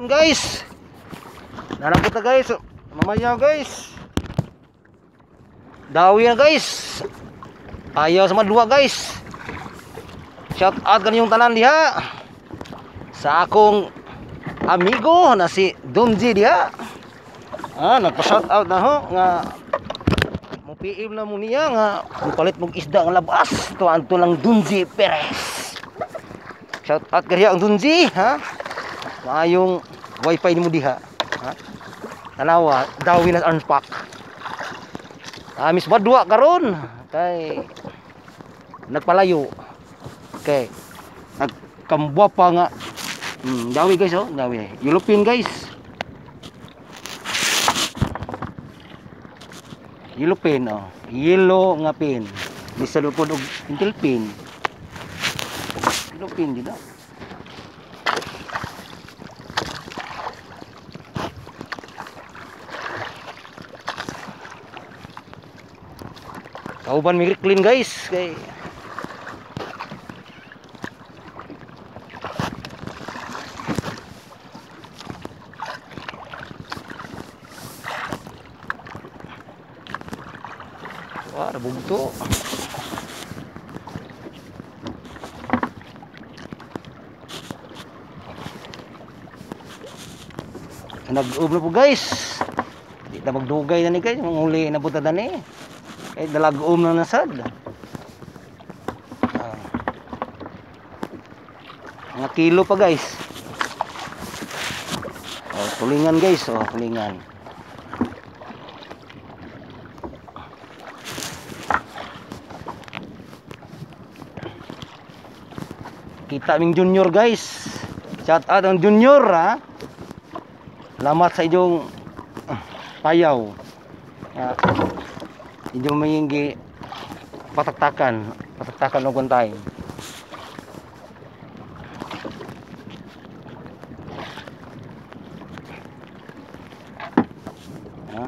Guys, nalapot na guys. Mamaya guys, dawi na guys. Ayaw sama dua guys. Shout out kanyong tanan diha sa akong amigo na si Donji diha. Nagpa-shout out na ho nga mo PM na mo niya nga mupalit mong isda nga labas. Tuan to lang Donji Perez. Shout out kaya ang Donji, ha? Maayong wifi ni mo diha, ha? Tanawa, dawi na unpack. Amis ba dua karon kay nagpalayo. Okay. Nagkambwa pa nga. Dawi guys, oh, dawi. Yellow pin guys. Yellow pin, oh. Yellow nga pin. Bisa lupod og intel pin. Yellow pin dito. Kauban mi clean guys kay wah, bugto. Nag-ub na po guys. Di na magdugay na ni guys, manghuli na po tada ni. Eh dalag-om na nasad. Mga kilo pa guys. Oh, tulingan guys, oh, tulingan. Kita ming junior guys. Shout out ang junior, ha. Salamat sa inyong payaw. Inyong mayinggi pataktakan og kuntay. Ha?